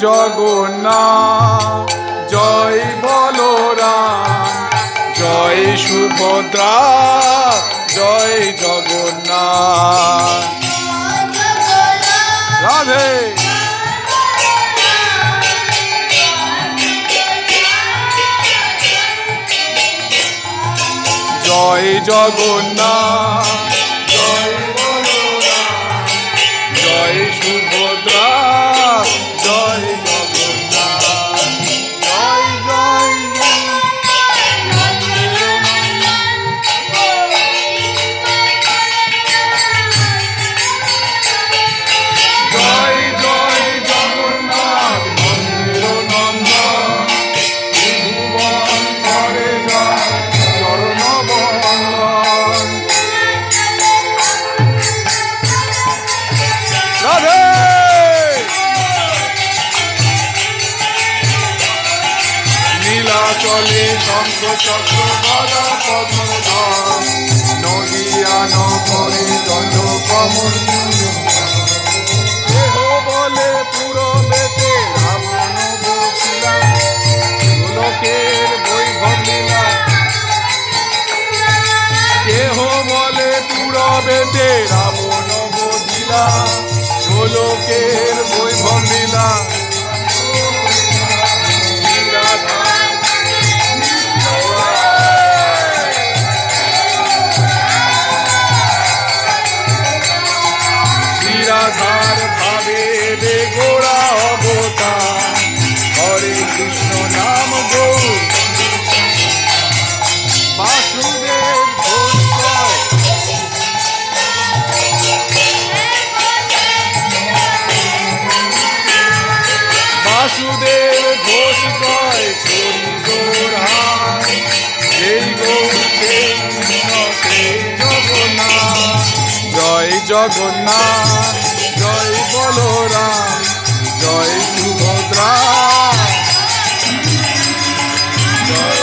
জগন্নাথ, জয় বলরাম, জয় সুভদ্রা, জয় জগন্নাথ। রাধে। জয় জগন্নাথ, জয় বলরাম, জয় সুভদ্রা, জয় জগন্নাথ, জয় জয় জয় জয় জগন্নাথ মন্দির নন্দন, ত্রিভুবন করে যায় চরণ বন্দন। রাধে। নীলাচলে শঙ্খ চক্র গদা পদ্মধর, নদিয়া নগরে দণ্ড কমল। কেহ বলে পূরবেতে রাবণ বসিলা, গোলকের বৈভব লীলা। কেহ বলে পূরবেতে রাবণ বসিলা, গোলকের বৈভব লীলা। শ্রীরাধার ভাবে রে গোড়া অবতার, হরে কৃষ্ণ নাম গৌর। বাসুদেব ঘোষ কয়, বাসুদেব ঘোষ কয় করি গৌর হাই। এই গৌর সেই কৃষ্ণ সেই জগন্নাথ, জয় জগন্নাথ, জয় বলরাম, জয় সুভদ্রা, জয়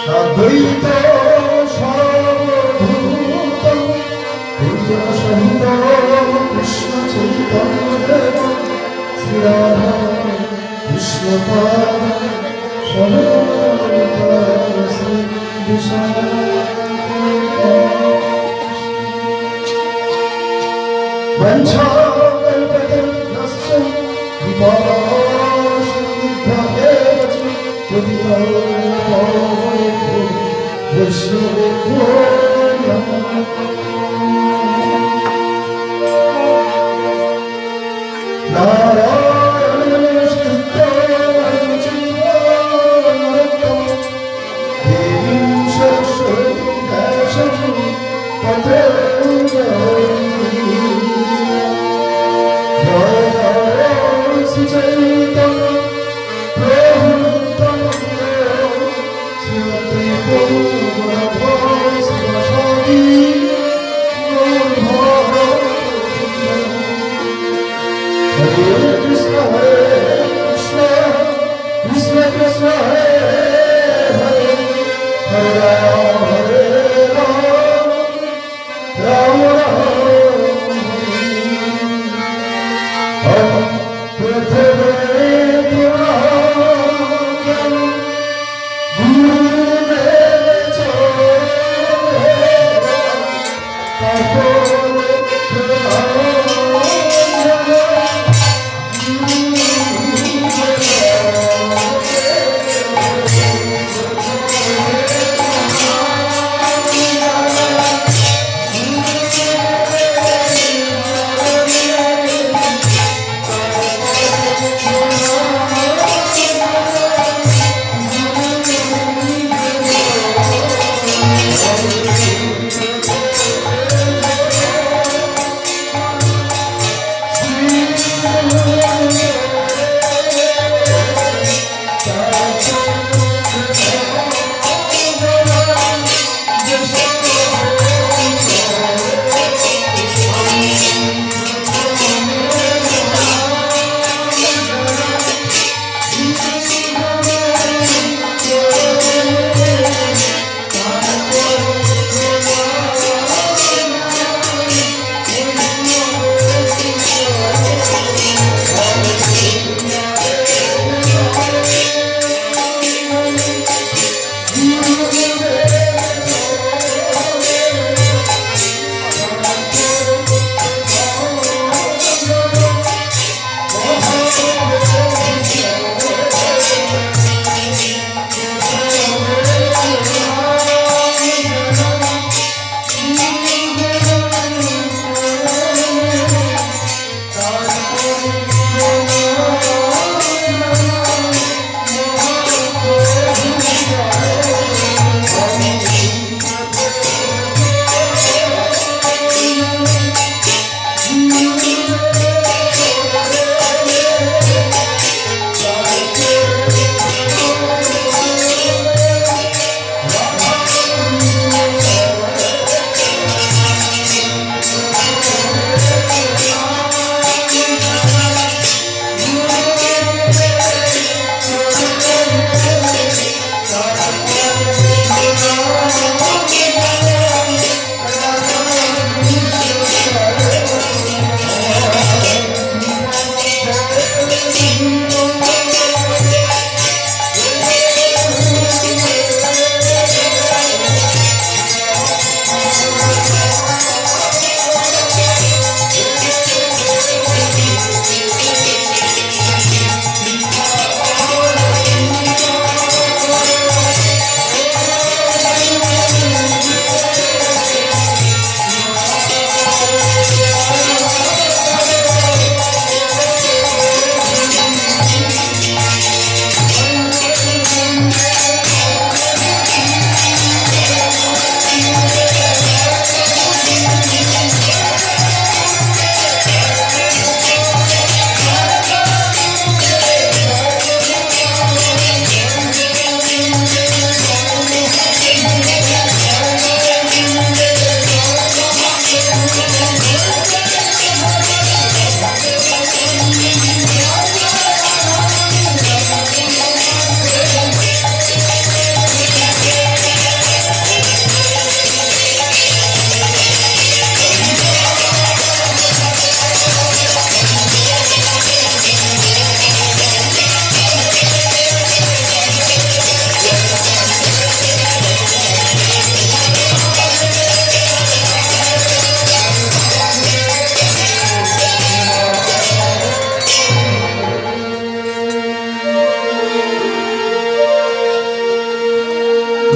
সাদ্বৈত সর্বভূত সহিত কৃষ্ণ চৈতন্য শ্রী রাধা কৃষ্ণ শ্রী বিশাল वंशाकल्पतरुभ्यश्च कृपासिन्धुभ्येव च पतितानां वैष्णवेभ्यो नमः। नारायणं नमस्कृत्य नरं चैव नरोत्तमं देवीं सरस्वतीं व्यासं ततो Shri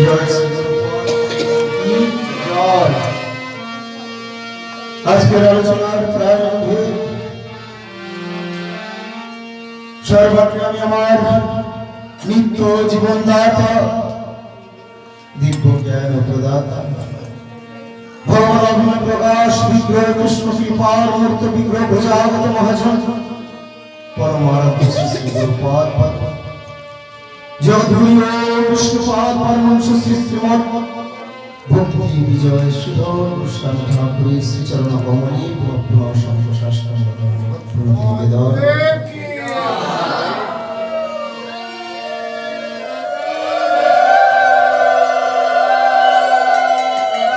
জয় শ্রী গুরুপাদ কি জয়। আজকের আলোচনার প্রারম্ভে সর্বাগ্রে আমি আমার নিত্য জীবনদাতা দিব্য জ্ঞান প্রদাতা ভগবান অভিনব প্রকাশ বিগ্রহ কৃষ্ণ কৃপার মূর্ত বিগ্রহ ভোজাগত মহাজন পরমারাধ্য শ্রী শ্রী গুরুপাদ জগদ্গুরু বিষ্ণুপাদ পরমহংস শ্রী শ্রীমৎ ভক্তি বিজয় সুধর গোস্বামী ঠাকুরের শ্রীচরণ কমলে পুনঃ সংসাষ্টাঙ্গ নিবেদন।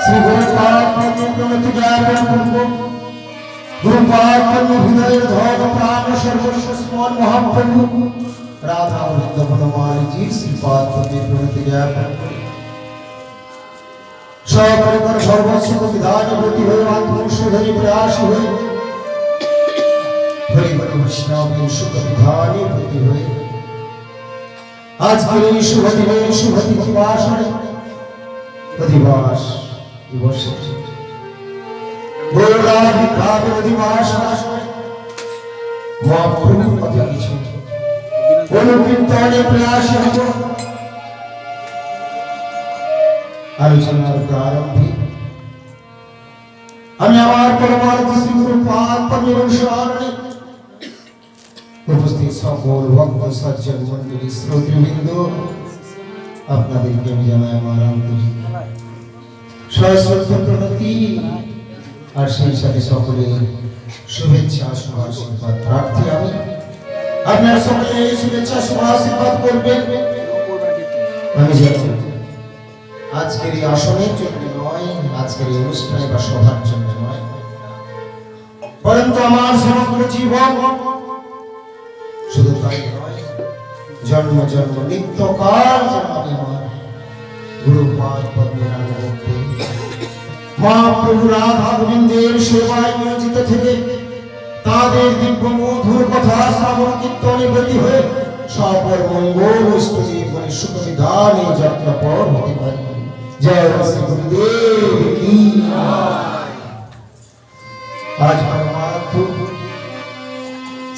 শ্রী গুরুপাদ প্রণতি জ্ঞাপন পূর্ব গুরুপাদ হৃদয়ের ধর প্রাণ সর্বস্ব স্মরণ মহাপ্রভু রাধা বৃন্দ বনমালী জি শ্রীপাদ প্রণতি জ্ঞাপন সহকারী করে সর্বস্ব বিধান প্রতি হয়ে আত্মনিষ্ঠ ধরি প্রয়াস হয়ে হরি হরি বৈষ্ণবের সুখ বিধানে প্রতি হয়ে আজকের এই শুভ দিনে শুভ তিথি বাসনে অধিবাস দিবসে গৌরাধিভাবের অধিবাস আসনে মহাপ্রভুর কথা কিছু অনুকীর্তনে প্রয়াস হব। আলোচনার প্রারম্ভে আমি আমার পরমার্থ শ্রী গুরুপাদ পরমেশ্বরণে উপস্থিত সকল ভক্ত সজ্জন মন্ডলী শ্রোতৃবৃন্দ আপনাদেরকে আমি জানাই আমার আন্তরিক সশ্রদ্ধ প্রণতি আর সেই সাথে সকলের শুভেচ্ছা শুভ আশীর্বাদ প্রার্থী আমি। আপনারা সকলে এই শুভেচ্ছা শুভ আশীর্বাদ করবেন। আমি জানি আজকের এই আসনের জন্য নয়, আজকের এই অনুষ্ঠানে বা সভার জন্য নয়, পরন্তু আমার সমগ্র জীবন শুধু তাই নয়, জন্ম জন্ম নিত্যকাল আমি আমার গুরুপাদ পদ্মের আনুগত্যে মহাপ্রভু রাধা গোবিন্দের সেবায় নিয়োজিত থেকে তাদের দিব্য মধুর কথা শ্রবণ কীর্তনে ব্রতী হয়ে সকল মঙ্গল জীবনের সুখ বিধানে যাত্রা পর হতে পারে। জয় শ্রী গুরুদেব কি আজ পরমার্থ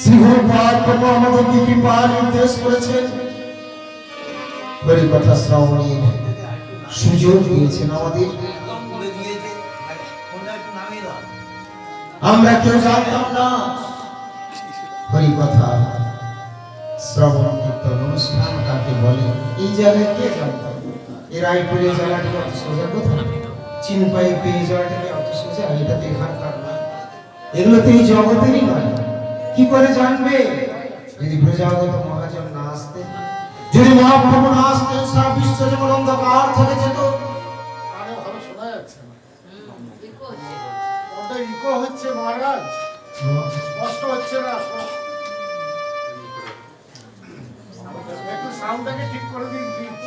শ্রী গুরুপাদ আমাদেরকে কৃপা নির্দেশ করেছেন, হরি কথা শ্রবণের সুযোগ দিয়েছেন আমাদের। আমরা কেউ জানতাম না হরি কথা শ্রবণ কীর্তন অনুষ্ঠান কাকে বলে। এই জায়গায় কে জানতাম এই রায়পুরে জায়গাটি অত সোজা কোথায়, চিনপাই পেয়ে যাওয়াটাকে অত সোজা, এটা তো এখানকার নয়, এগুলো তো এই জগতেরই নয়। কি করে জানবে যদি প্রজাগত মহাজন না আসতেন, যদি মহাপ্রভু না আসতেন, সারা বিশ্ব যেমন অন্ধকার থেকে যেত। ভালো শোনা যাচ্ছে না, ওটা ইকো হচ্ছে মহারাজ, স্পষ্ট হচ্ছে না। একটু সাউন্ডটাকে ঠিক করে দিন প্লিজ।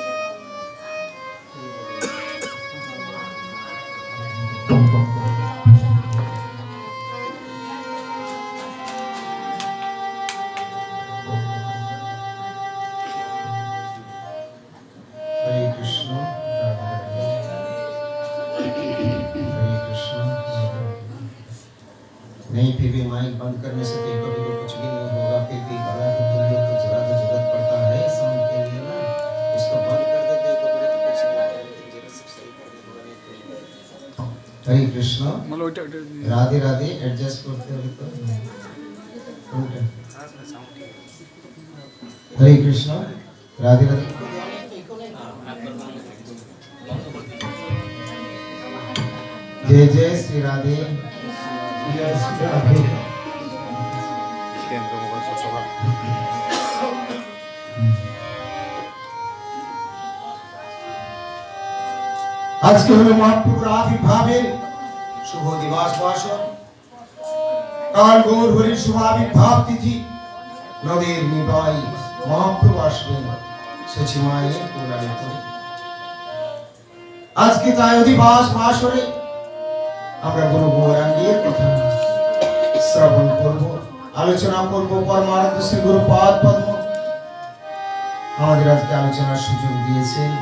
हरे कृष्ण हरे कृष्ण। नहीं फिर भी माइक बंद करने से कभी कभी तो कुछ भी नहीं होगा, फिर भी गला तो खुली तो जरा तो जरूरत पड़ता है साउंड के लिए ना, इसको बंद कर देते तो बड़े तो कुछ नहीं होगा, लेकिन जरा से सही कर देना। हरे कृष्ण राधे राधे एडजस्ट करते हो तो हरे कृष्ण राधे राधे। जय जय श्री राधे जय श्री राधे। আজকে হলো মহাপ্রভুর আবির্ভাবের শুভ দিবস বাসন। কাল গৌর হরির শুভ আবির্ভাব তিথি, নদীর নিবাই মহাপ্রভু আসবেন সচিমায়ের কোলারে করে। আজকে তাই অধিবাস বাসরে আমরা গুরু গৌরাঙ্গের কথা শ্রবণ করব, আলোচনা করব। পরমারাধ্য শ্রী গুরুপাদ পদ্ম আমাদের আজকে আলোচনার সুযোগ দিয়েছেন।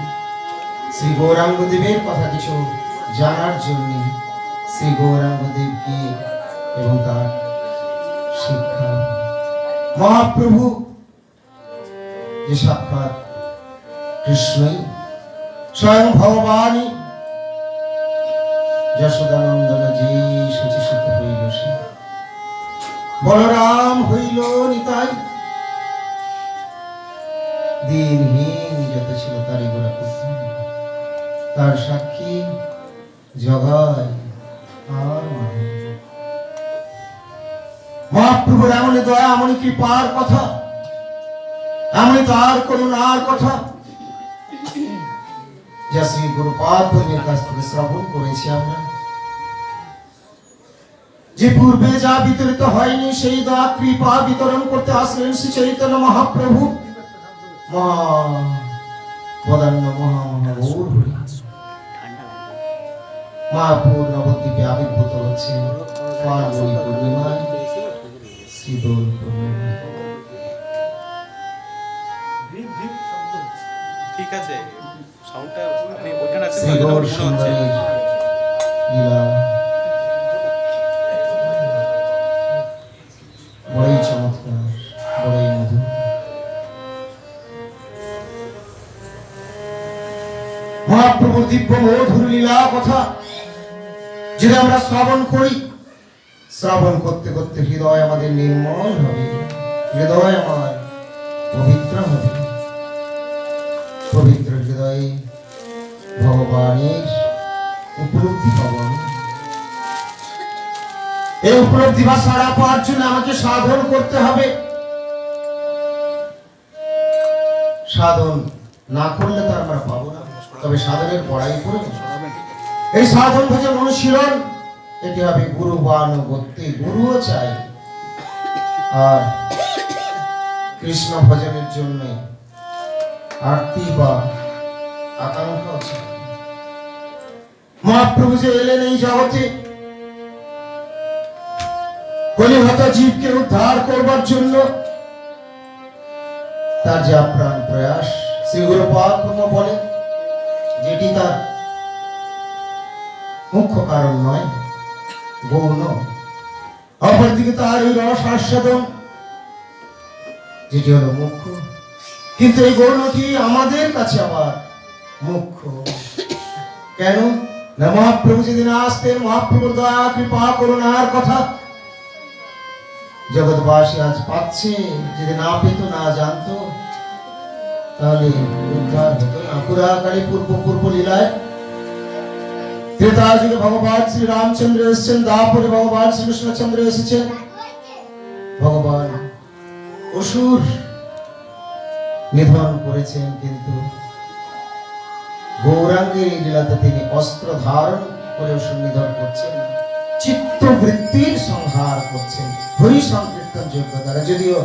শ্রী গৌরাঙ্গ দেবের কথা কিছু জানার জন্য, শ্রী গৌরাঙ্গ দেব কি এবং তার শিক্ষা। মহাপ্রভু যে সাক্ষাৎ কৃষ্ণই, স্বয়ং ভগবানই যশোদানন্দন যে সচিষিত হইল সে, বলরাম হইল নিতাই, দিনহীন যত ছিল তারই গোড়া পুত্র, তার সাক্ষী জগায় আর মাহে। মহাপ্রভুর এমনই দয়া, এমনই কৃপার কথা, এমনই তার করুণার কথা যা শ্রী গুরুপাদ কাছ থেকে শ্রবণ করেছি আমরা, যে পূর্বে যা বিতরিত হয়নি সেই দয়া কৃপা বিতরণ করতে আসলেন শ্রী চৈতন্য মহাপ্রভু। মহাবদান্য মহামহাগৌর মায়াপুর নবদ্বীপে আবির্ভূত হচ্ছে ফাল্গুনী পূর্ণিমায়, শ্রীদোল পূর্ণিমায়। ঠিক আছে, সাউন্ডটা আপনি ওখানে আছেন, শ্রী গৌর সুন্দরীর লীলা বড়ই চমৎকার, বড়ই মধুর। মহাপ্রভুর দিব্য মধুর লীলা কথা যদি আমরা শ্রবণ করি, শ্রবণ করতে করতে হৃদয় আমাদের নির্মল হবে, হৃদয় আমার পবিত্র হবে। পবিত্র হৃদয়ে ভগবানের উপলব্ধি পাবো। এই উপলব্ধি বা সাড়া পাওয়ার জন্য আমাকে সাধন করতে হবে। সাধন না করলে তো আমরা পাবো না, তবে সাধনের পড়াই করব। এই সাধন ভজন অনুশীলন এটি হবে গুরু বানুগত্যে, গুরুও চাই, আর কৃষ্ণ ভজনের জন্য আরতি বা আকাঙ্ক্ষা চাই। মহাপ্রভু যে এলেন এই জগতে কলিহত জীবকে উদ্ধার করবার জন্য, তার যে আপ্রাণ প্রয়াস, শ্রী গুরুপাদ বলেন যেটি তার মুখ্য কারণ নয়, গৌণ। অপরদিকে তার এই রস আস্বাদন যেটি হলো মুখ্য, কিন্তু এই গৌণটি আমাদের কাছে আবার মুখ্য। কেন না, মহাপ্রভু যেদিন আসতেন, মহাপ্রভুর দয়া কৃপা করুণার কথা জগৎবাসী আজ পাচ্ছে, যদি না পেত না জানতো তাহলে উদ্ধার হতো না। পুরাকালে পূর্ব লীলায় ত্রেতা যুগে ভগবান শ্রী রামচন্দ্র এসেছেন, দাপরে ভগবান শ্রীকৃষ্ণচন্দ্র এসেছেন। ভগবান অসুর নিধন করেছেন, কিন্তু গৌরাঙ্গের লীলাতে তিনি অস্ত্র ধারণ করে অসুর নিধন করছেন, চিত্তবৃত্তির সংহার করছেন হরি সংকীর্তন যোগ্য দ্বারা। যদিও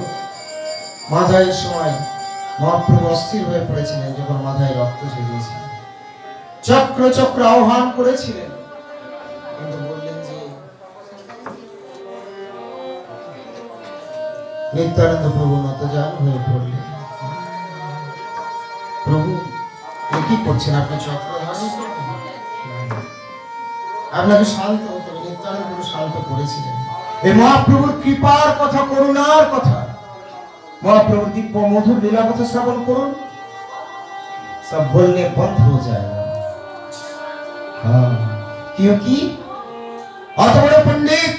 মাথায় সময় মহাপ্রভু অস্থির হয়ে পড়েছিলেন, যখন মাথায় রক্ত ঝরিয়েছিলেন, চক্র চক্র আহ্বান করেছিলেন, কিন্তু বললেন যে নিত্যানন্দ প্রভু নতজান হয়ে পড়লেন। প্রভু কি করছেন, আপনি চক্র ধারণ করবেন, আপনাকে শান্ত হতে হবে। নিত্যানন্দ প্রভু শান্ত করেছিলেন। এই মহাপ্রভুর কৃপার কথা, করুণার কথা, মহাপ্রভুর দিব্য মধুর লীলা কথা শ্রবণ করুন, সব বললে বন্ধ हो जाएगा। क्योंकि अत बड़े पंडित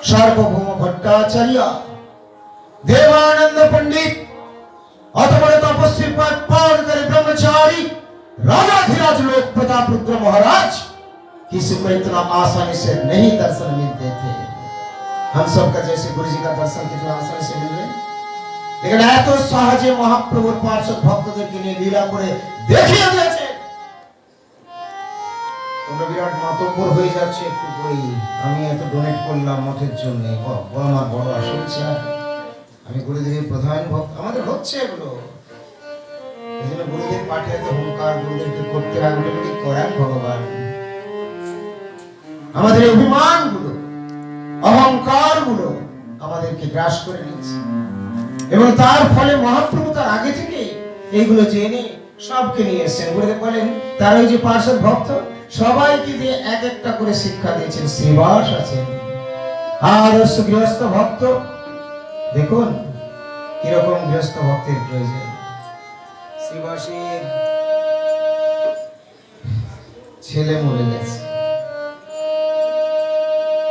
सार्वभौम भट्टाचार्य, देवानंद पंडित, अत बड़े तपस्वी पाणिकर ब्रह्मचारी, राजाधिराज लोक प्रताप रुद्र महाराज किसी को इतना आसानी से नहीं दर्शन मिलते थे। हम सबका जैसे गुरु जी का दर्शन कितना आसानी से मिल रहे, लेकिन এত সহজে মহাপ্রভুর পার্শ্বদ ভক্তদেরকে নিয়ে লীলা করে দেখিয়ে দিয়েছে। তোমরা বিরাট মাতব্বর হয়ে যাচ্ছে একটু কই, আমি এত ডোনেট করলাম মঠের জন্য, আমার বড় আসছে, আমি গুরুদেবের প্রধান ভক্ত, আমাদের হচ্ছে এগুলো। এই জন্য গুরুদেব পাঠিয়ে তো হুঙ্কার গুরুদেবকে করতে অটোমেটিক করেন ভগবান। আমাদের অভিমানগুলো, অহংকারগুলো আমাদেরকে গ্রাস করে নিচ্ছে, এবং তার ফলে মহাপ্রভু তার আগে থেকে এইগুলো জেনে সবকে নিয়ে এসেছেন। গুরুদেব বলেন তার ওই যে পার্শ্বদ ভক্ত সবাইকে দিয়ে এক একটা করে শিক্ষা দিয়েছেন। শ্রীবাস আছেন, আদর্শ গৃহস্থ ভক্ত। দেখুন কিরকম গৃহস্থ ভক্তের প্রয়োজন। শ্রীবাসের ছেলে মরে গেছে,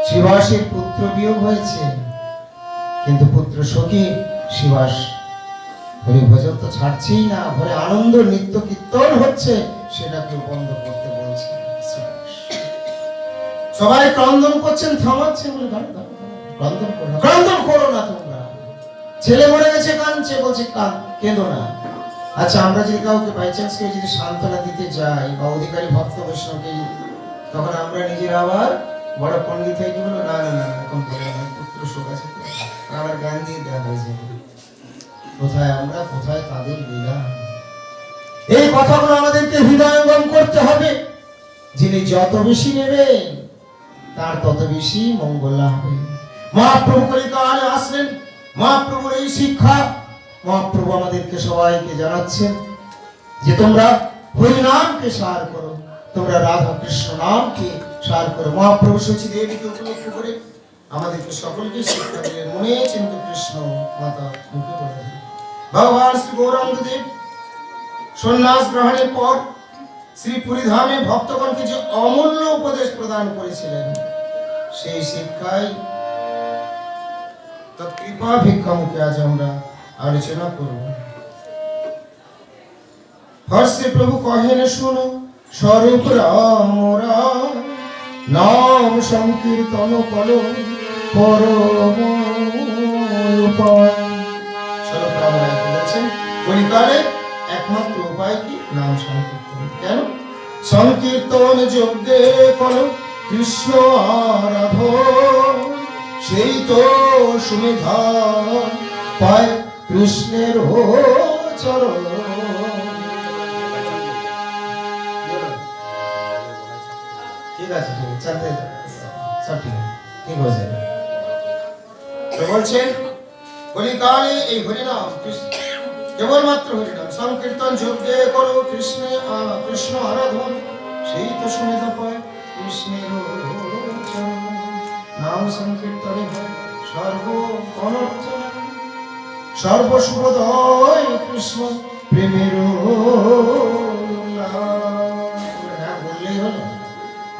শ্রীবাসের পুত্র বিয়োগ হয়েছে, কিন্তু পুত্র শোকে শ্রীবাস হরি ভজন তো ছাড়ছেই না, ঘরে আনন্দ নিত্য কীর্তন হচ্ছে, সেটাকে বন্ধ করতে বলছে। সবাই ক্রন্দন করছেন, থামাচ্ছেন, ক্রন্দন করো না তোমরা। ছেলে মরে গেছে কাঁদছে, বলছে কেঁদো না। আচ্ছা, আমরা যদি কাউকে বাই চান্স কেউ যদি সান্ত্বনা দিতে যাই বা অধিকারী ভক্ত বৈষ্ণবকে, তখন আমরা নিজেরা আবার বড় পণ্ডিত হয়ে কি বলো, না না না এখন বলে না, পুত্র শোক আছে, আবার জ্ঞান দিয়ে দেওয়া হয়েছে। কোথায় আমরা, কোথায় তাদের লীলা। এই কথাগুলো আমাদেরকে হৃদয়ঙ্গম করতে হবে। যিনি যত বেশি নেবেন তার তত বেশি মঙ্গল হবে। মহাপ্রভু কলিকালে আসলেন, মহাপ্রভুর এই শিক্ষা মহাপ্রভু আমাদেরকে সবাইকে জানাচ্ছেন যে তোমরা হরি নামকে সার করো, তোমরা রাধা কৃষ্ণ নামকে সার করো। মহাপ্রভু সচি দেবীকে উপলক্ষ করে আমাদেরকে সকলকে শিক্ষা দিলেন। মনে চিন্ত কৃষ্ণ মাতা মুখে বলেন। ভগবান শ্রী গৌরাঙ্গ দেব সন্ন্যাস গ্রহণের পর শ্রী পুরীধামে ভক্তগণকে যে অমূল্য উপদেশ প্রদান করেছিলেন, সেই শিক্ষায় তৎকৃপা ভিক্ষামুখে আজ আমরা আলোচনা করব। হর্ষে প্রভু কহেন শোনো, স্বরূপ রাম রাম নাম সংকীর্তন করো পরম উপায়। স্বরূপ রাম রাম বলেছেন কলিকালে একমাত্র উপায় কি? নাম সংকীর্তন। কেন? সংকীর্তন যজ্ঞে করো কৃষ্ণ আরাধন, সেই তো সুমেধা পায় কৃষ্ণের চরণ। ঠিক আছে, চালতে সব ঠিক আছে, ঠিক হয়েছে। তো বলছেন কলিকালে এই হরিনাম কেবলমাত্র হরিনাম সংকীর্তন যজ্ঞে করো কৃষ্ণ আরাধন, সেই তো সুমেধা পায় কৃষ্ণের চরণ। নাম সংকীর্তনে হয় সর্ব অনর্থ, সর্বশুভদয় কৃষ্ণ প্রেমের নাম। বললেই হলো,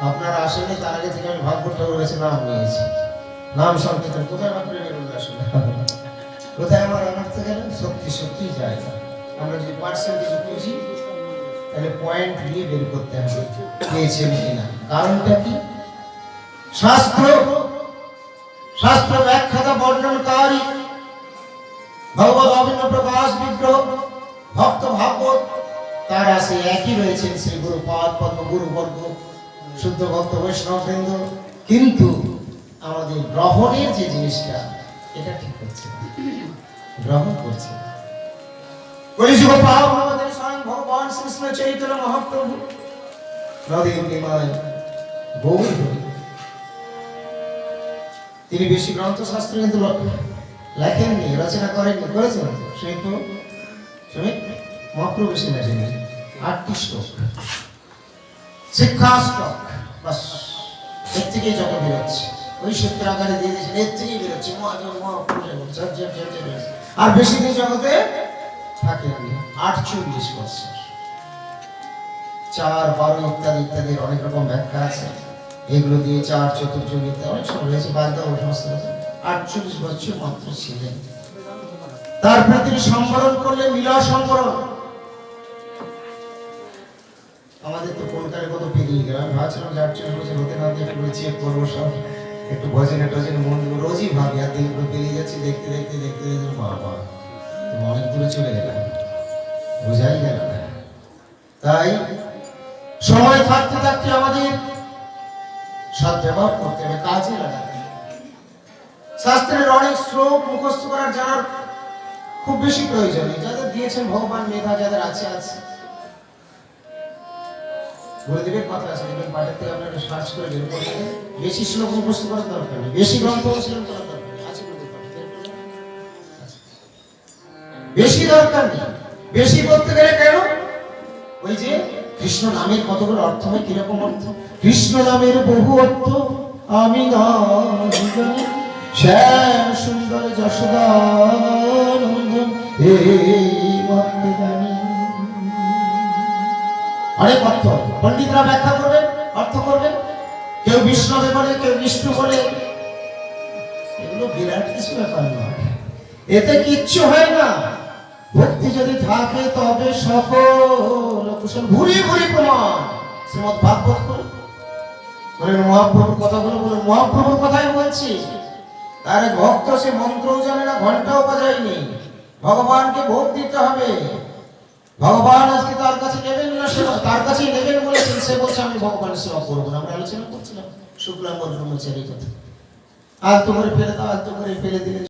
আপনার আসেনি তার আগে থেকে আমি ভাগ্য ঠাকুর কাছে নাম নিয়েছি। নাম সংকীর্তন কোথায় আমার প্রেমের উল্লাস, কোথায় আমার অনর্থ গেল? সত্যি সত্যি যায় না। আমরা যদি পার্সেন্টেজ খুঁজি তাহলে পয়েন্ট দিয়ে বের করতে হবে পেয়েছেন কিনা। কারণটা কি? শাস্ত্র ব্যাখ্যাতা বর্ণনকারী ভগবত অভিন্ন প্রকাশ বিগ্রহ ভক্ত ভাগবত তারা সেই একই রয়েছেন, শ্রী গুরুপাদ পদ্ম গুরুবর্গ শুদ্ধ ভক্ত বৈষ্ণববৃন্দ, কিন্তু আমাদের গ্রহণের যে জিনিসটা এটা ঠিক হচ্ছে না, গ্রহণ করছে না। কলিযুগ পাবন আমাদের স্বয়ং ভগবান শ্রীকৃষ্ণ চৈতন্য মহাপ্রভু নদীর নিমায় গৌর হরি। তিনি বেশি গ্রন্থশাস্ত্র কিন্তু লেখেননি, রচনা করেননি, করেছেন শ্রমিক মহাপ্রভু বেশি লেখেননি। 8টি শ্লোক শিক্ষা শ্লোক, বাস এর থেকেই যত বেরোচ্ছে, ওই সূত্র আকারে দিয়ে দিয়েছেন, এর থেকেই বেরোচ্ছে আর বেশি দিন জগতে থাকেননি। 48 বছর, 4, 12 ইত্যাদি ইত্যাদির অনেক রকম ব্যাখ্যা আছে, এগুলো দিয়ে 4 চতুর্যুগিতে অনেক সব রয়েছে, বাদ দাও সমস্ত। 48 বছর মাত্র ছিলেন। তারপরে তিনি সম্বরণ করলেন লীলা সম্বরণ। আমাদের তো কলকাতায় কত পেরিয়ে গেল, আমি ভাবছিলাম যে 48 বছর হতে না হতে একটু চেক করবো, সব একটু ভজনে টজনে মন দেবো, রোজই ভাবি, আর দিন পেরিয়ে যাচ্ছি, দেখতে দেখতে দেখতে দেখতে বাবা অনেক দূরে চলে গেলাম, বোঝাই গেল না। তাই সময় থাকতে থাকতে আমাদের সদ্ব্যবহার করতে হবে, কাজে লাগাতে হবে। শাস্ত্রের অনেক শ্লোক মুখস্থ করার জানার খুব বেশি প্রয়োজন নেই, যাদের দিয়েছেন ভগবান মেধা, যাদের আছে আছে। গুরুদেবের কথা আছে, দেখবেন পাঠের থেকে আপনারা সার্চ করে বের করবেন। বেশি শ্লোক মুখস্থ করার দরকার নেই, বেশি গ্রন্থ অনুশীলন করার দরকার নেই, আছে বেশি দরকার নেই। বেশি করতে গেলে কেন? ওই যে কৃষ্ণ নামের কতগুলো অর্থ হয়, কিরকম অর্থ? কৃষ্ণ নামের বহু অর্থ আমি না জানি, শ্যাম সুন্দর যশোদানন্দন এই মাত্র জানি। অনেক অর্থ পণ্ডিতরা ব্যাখ্যা করবেন, অর্থ করবেন, কেউ বিষ্ণবে বলে, কেউ বিষ্ণু বলে। এগুলো বিরাট কিছু ব্যাপার নয়, এতে কিচ্ছু হয় না। ভক্তি যদি থাকে তবে সকল কুশল ভুরি ভুরি প্রমাণ। শ্রীমদ ভাগবত করুন, বলেন মহাপ্রভুর কথাগুলো বলুন, মহাপ্রভুর কথাই বলছি। তার ভক্ত সে মন্ত্রও জানে না, ঘন্টাও বাজায়নি। ভগবানকে ভোগ দিতে হবে। ভগবান আজকে তার কাছে নেবেন না, সেবা তার কাছেই নেবেন বলেছেন, সে বলছে আমি ভগবানের সেবা করবো না। আমরা আলোচনা করছিলাম শুক্লাম্বর ব্রহ্মচারী কথা। আলতো করে ফেলে দাও, আলতো করে ফেলে দিলে